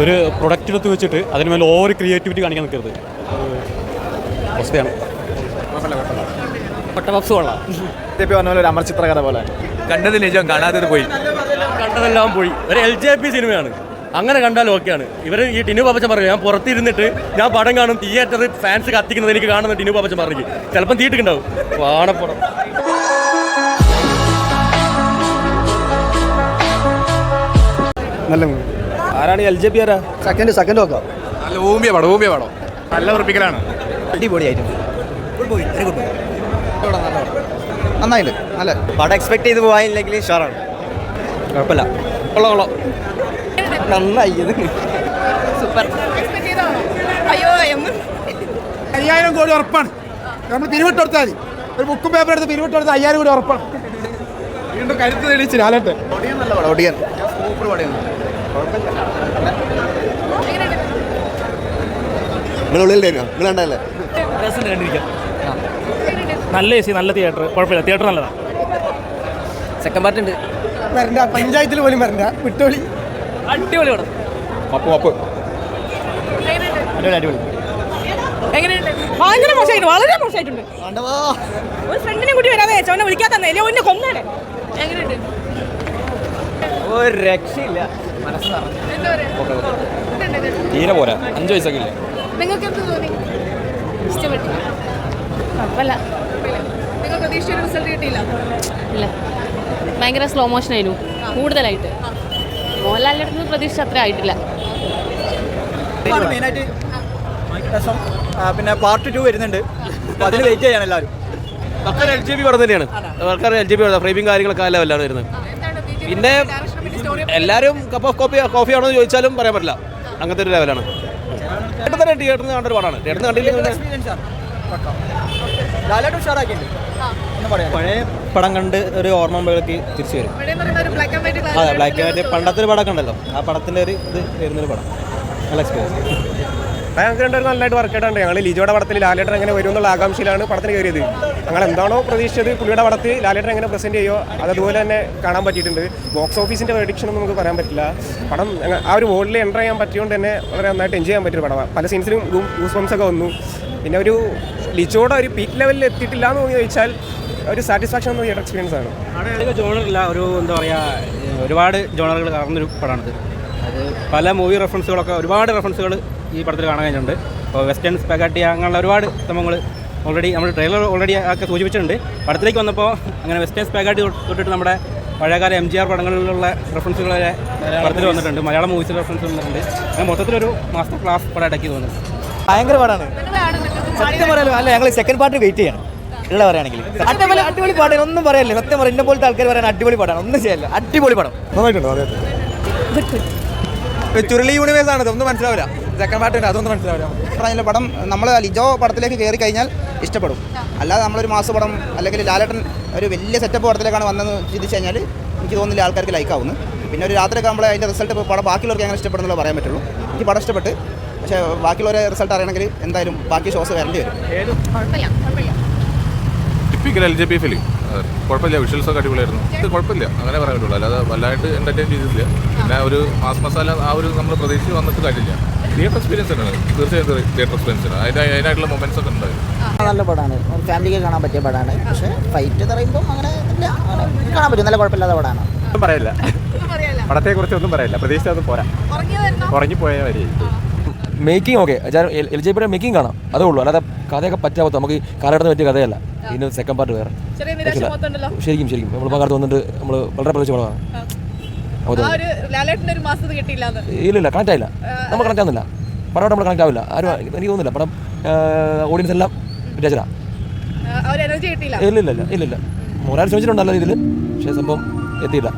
ഒരു പ്രൊഡക്റ്റ് എടുത്ത് വെച്ചിട്ട് അതിന് മേലെ ഓവർ ക്രിയേറ്റിവിറ്റി കാണിക്കാൻ നിൽക്കരുത്. അവസ്ഥയാണ്. പട്ടപപ്സ് കൊള്ളാം. ഒരു അമർ ചിത്രകഥ പോലെ കണ്ടത് നിജം, കാണാത്തത് പോയി. കണ്ടതെല്ലാം പോയി. ഒരു LJP സിനിമയാണ്. അങ്ങനെ കണ്ടാൽ ഓക്കെയാണ്. ഇവർ ഈ ടിനു പാപ്പച്ചൻ പറയും, ഞാൻ പുറത്തിരുന്നിട്ട് ഞാൻ പടം കാണും, തിയേറ്ററിൽ ഫാൻസ് കത്തിക്കുന്നത് എനിക്ക് കാണുന്ന ടിനു പാപ്പച്ചൻ പറഞ്ഞു. ചിലപ്പം തീട്ടിട്ടുണ്ടാവും. വാണപ്പുറം നല്ല മൂവി. ആരാണ് LJP? ആരാ? സെക്കൻഡ് നോക്കാം. നല്ല ഊമ്പിയ പടം നല്ല ഉറപ്പിക്കലാണ്. അടിപൊളിയായിട്ടുണ്ട്. നന്നായിട്ട് നല്ല പടം എക്സ്പെക്ട് ചെയ്ത് പോകാനില്ലെങ്കിൽ ഷുവറാണ്. കുഴപ്പമില്ല. കൊള്ളാം. നന്നായി. സൂപ്പർ. അയ്യോ 5000 കോടി ഉറപ്പാണ്. നമ്മൾ പിരിവിട്ടെടുത്താൽ മതി. ഒരു ബുക്കും പേപ്പർ എടുത്ത് പിരിവിട്ടെടുത്ത് 5000 കോടി ഉറപ്പാണ്. വീണ്ടും കരുത്ത് തെളിയിച്ച് ലാലേട്ടൻ. നല്ല പടം. ഒടിയൻ സൂപ്പർ പടയാണ്. നിങ്ങളുണ്ടല്ലേ? നല്ല AC, നല്ല തിയേറ്റർ. കുഴപ്പമില്ല, തിയേറ്റർ നല്ലതാണ്. സെക്കൻഡ് പാർട്ട് ഉണ്ട്. വരണ്ട, പഞ്ചായത്തിൽ പോലും വരണ്ട. വിട്ടോളി. അടിപൊളി പടം. അടിപൊളി. ഭയങ്കര മോശമായിട്ട്, വളരെ മോശമായിട്ടുണ്ട്. ഒരു ഫ്രണ്ടിനെ കൂട്ടി വരാതെ അവനെ വിളിക്കാത്തന്നെ ഒന്നെ കൊന്നേടെ. എങ്ങനെയുണ്ട്? ഒരു രക്ഷയില്ല. തീരെ പോരാ. 5 വയസ്സൊക്കെ ഇല്ലേ? നിങ്ങൾക്ക് എന്ത് തോന്നി? ഇഷ്ടപ്പെട്ടു? കുഴപ്പമില്ല. നിങ്ങൾ പ്രതീക്ഷിച്ച റിസൾട്ട് കിട്ടിയില്ല? ഇല്ല, ഭയങ്കര സ്ലോ മോഷൻ ആയിരുന്നു കൂടുതലായിട്ട്. മോഹൻലാലിൻ്റെ അടുത്ത് പ്രതീക്ഷിച്ച അത്ര ആയിട്ടില്ല. മെയിനായിട്ട് പിന്നെ പാർട്ട് 2 വരുന്നുണ്ട്. അപ്പോൾ അതിന് വെയിറ്റ് ചെയ്യാണ് എല്ലാവരും. LJP പടം തന്നെയാണ്. LJP പടം ഫ്രെയിമിങ് കാര്യങ്ങളൊക്കെ അല്ല വല്ലാണ് വരുന്നത്. പിന്നെ എല്ലാവരും കപ്പ് ഓഫ് കോഫി ആണോ എന്ന് ചോദിച്ചാലും പറയാൻ പറ്റില്ല. അങ്ങനത്തെ ഒരു ലെവലാണ്. തന്നെ തിയേറ്ററിൽ നിന്ന് കണ്ടൊരു പടമാണ്. തിയേറ്ററിൽ കണ്ടില്ലെങ്കിൽ പഴയ പടം കണ്ട് ഒരു ഓർമ്മകളിലേക്ക് തിരിച്ചു വരും. അതെ, ബ്ലാക്ക് ആൻഡ് വൈറ്റ് പണ്ടത്തെ ഒരു പടമൊക്കെ ഉണ്ടല്ലോ, ആ പടത്തിൻ്റെ ഒരു ഇത് വരുന്നൊരു പടം. നല്ല എക്സ്പീരിയൻസ്. ഞങ്ങൾക്ക് രണ്ടുപേരും നല്ലതായിട്ട് വർക്കായിട്ടുണ്ട്. ഞങ്ങൾ ലിജോയുടെ പടത്തിൽ ലാലേട്ടൻ എങ്ങനെ വരും എന്നുള്ള ആകാംക്ഷയിലാണ് പടത്തിന് കയറിയത്. ഞങ്ങൾ എന്താണോ പ്രതീക്ഷിച്ചത് പുള്ളിയുടെ പടത്തിൽ ലാലേട്ടൻ എങ്ങനെ പ്രസൻറ്റ് ചെയ്യുമോ അതുപോലെ തന്നെ കാണാൻ പറ്റിയിട്ടുണ്ട്. ബോക്സ് ഓഫീസിൻ്റെ പ്രഡിക്ഷൻ ഒന്നും നമുക്ക് പറയാൻ പറ്റില്ല. പടം ആ ഒരു വേൾഡിൽ എൻ്റർ ചെയ്യാൻ പറ്റിയതുകൊണ്ട് തന്നെ വളരെ നന്നായിട്ട് എൻജോയ് ചെയ്യാൻ പറ്റിയൊരു പടമാണ്. പല സീൻസിലും ഗൂസ് ബംസ് ഒക്കെ വന്നു. പിന്നെ ഒരു ലിജോയുടെ ഒരു പീക്ക് ലെവലിൽ എത്തിയിട്ടില്ല എന്ന് ചോദിച്ചാൽ ഒരു സാറ്റിസ്ഫാക്ഷൻ എന്ന തിയേറ്റർ എക്സ്പീരിയൻസ് ആണ്. ജോണറില്ല, ഒരു എന്താ പറയുക, ഒരുപാട് ജോണറുകൾ കറന്നൊരു പടമാണിത്. അത് പല മൂവി റെഫറൻസുകളൊക്കെ, ഒരുപാട് റെഫറൻസുകൾ ഈ പടത്തിൽ കാണാൻ കഴിഞ്ഞിട്ടുണ്ട്. ഇപ്പോൾ വെസ്റ്റേൺ സ്പെഗാട്ടി അങ്ങനെയുള്ള ഒരുപാട് സംഭവങ്ങൾ ഓൾറെഡി നമ്മുടെ ട്രെയിലർ ഓൾറെഡി ഒക്കെ സൂചിപ്പിച്ചിട്ടുണ്ട്. പടത്തിലേക്ക് വന്നപ്പോൾ അങ്ങനെ വെസ്റ്റേൺ സ്പെഗാട്ടി തൊട്ടിട്ട് നമ്മുടെ പഴയകാല MGR പടങ്ങളിലുള്ള റെഫറൻസുകൾ വരെ പടത്തിൽ വന്നിട്ടുണ്ട്. മലയാളം മൂവീസിൽ റെഫറൻസ് വന്നിട്ടുണ്ട്. അങ്ങനെ മൊത്തത്തിലൊരു മാസ്റ്റർ ക്ലാസ് പടമായിട്ടാക്കി തോന്നുന്നുണ്ട്. ഭയങ്കര പടമാണ്. സത്യം പറയാലോ. അല്ല, ഞങ്ങൾ സെക്കൻഡ് പാർട്ട് വെയിറ്റ് ചെയ്യണം. ഉള്ള പറയുകയാണെങ്കിൽ അടിപൊളി പാടാണ്. ഒന്നും പറയല്ലേ. സത്യം പറയാം, എന്നെ പോലത്തെ ആൾക്കാർ പറയാൻ അടിപൊളി പാടാണ്. ഒന്നും ചെയ്യല്ല. അടിപൊളി പടം. ചുരുളി യൂണിവേഴ്സ് ആണ്. ഇതൊന്നും മനസ്സിലാവില്ല. സെക്കൻഡ് പാർട്ട് ഉണ്ട്, അതൊന്നും മനസ്സിലാവില്ല. പടം നമ്മൾ ലിജോ പടത്തിലേക്ക് കയറി കഴിഞ്ഞാൽ ഇഷ്ടപ്പെടും. അല്ലാതെ നമ്മളൊരു മാസ പടം അല്ലെങ്കിൽ ലാലേട്ടൻ ഒരു വലിയ സെറ്റപ്പ് പടത്തിലേക്കാണ് വന്നതെന്ന് ചിന്തിച്ച് കഴിഞ്ഞാൽ എനിക്ക് തോന്നുന്നില്ല ആൾക്കാർക്ക് ലൈക്കാവുന്നു. പിന്നെ ഒരു രാത്രിയൊക്കെ നമ്മൾ അതിൻ്റെ റിസൾട്ട് പടം ബാക്കിയുള്ളവർക്ക് എങ്ങനെ ഇഷ്ടപ്പെടുന്നുള്ളൂ പറയാൻ പറ്റുള്ളൂ. എനിക്ക് പടം ഇഷ്ടപ്പെട്ട്, പക്ഷേ ബാക്കിയുള്ളവരെ റിസൾട്ട് അറിയണമെങ്കിൽ എന്തായാലും ബാക്കി ഷോസ് വരേണ്ടി വരും. Typical LJP film. കുഴപ്പമില്ല, വിഷ്വൽസൊക്കെ അടിപൊളിയായിരുന്നു. ഇത് കുഴപ്പമില്ല, അങ്ങനെ പറയാൻ പറ്റുള്ളൂ. അല്ലാതെ വല്ലായിട്ട് എൻ്റർടൈൻ ചെയ്തിട്ടില്ല. പിന്നെ ഒരു മാസ് മസാല ആ ഒരു നമ്മൾ പ്രതീക്ഷിച്ച് വന്നിട്ട് കാര്യമില്ല. തിയേറ്റർ എക്സ്പീരിയൻസ് ആണ്, തീർച്ചയായിട്ടും തിയേറ്റർ എക്സ്പീരിയൻസ് ആണ്. അതിനായിട്ടുള്ള മൊമെന്റ്സ് ഒക്കെ ഉണ്ടായിരുന്നു. നല്ല പടമാണ്, ഫാമിലിക്ക് കാണാൻ പറ്റിയ പടമാണ്. പക്ഷേ ഫൈറ്റ് എന്ന് പറയുമ്പോൾ അങ്ങനെ കാണാൻ പറ്റും. നല്ല കുഴപ്പമില്ലാത്ത പടമാണ്. ഒന്നും പറയില്ല, പടത്തെക്കുറിച്ച് ഒന്നും പറയില്ല. പ്രതീക്ഷിച്ചതൊന്നും പോരാ, കുറഞ്ഞു പോയ വരെ. മേക്കിംഗ് ഓക്കെ, LJPയുടെ മേക്കിംഗ് കാണാം, അതേ ഉള്ളൂ. അല്ലാതെ കഥയൊക്കെ പറ്റാത്ത നമുക്ക് കാലഘട്ടത്തിന് പറ്റിയ കഥയല്ല. ഇതിന് സെക്കൻഡ് പാർട്ട് വേറെ. ശരിക്കും നമ്മൾ കാലത്ത് വന്നിട്ട് നമ്മൾ വളരെ പ്രതീക്ഷ പടമാണ്. ഇല്ല, കണക്ട് ആയില്ല. നമ്മൾ കണക്ട് ആവുന്നില്ല. പടമായിട്ട് നമ്മൾ കണക്ട് ആവില്ല. ആരും എനിക്ക് തോന്നുന്നില്ല. പടം ഓഡിയൻസ് എല്ലാം വിചാരിച്ചാ. ഇല്ല. ഒരാൾ ശ്രമിച്ചിട്ടുണ്ടല്ലോ ഇതിൽ, പക്ഷേ സംഭവം എത്തിയില്ല.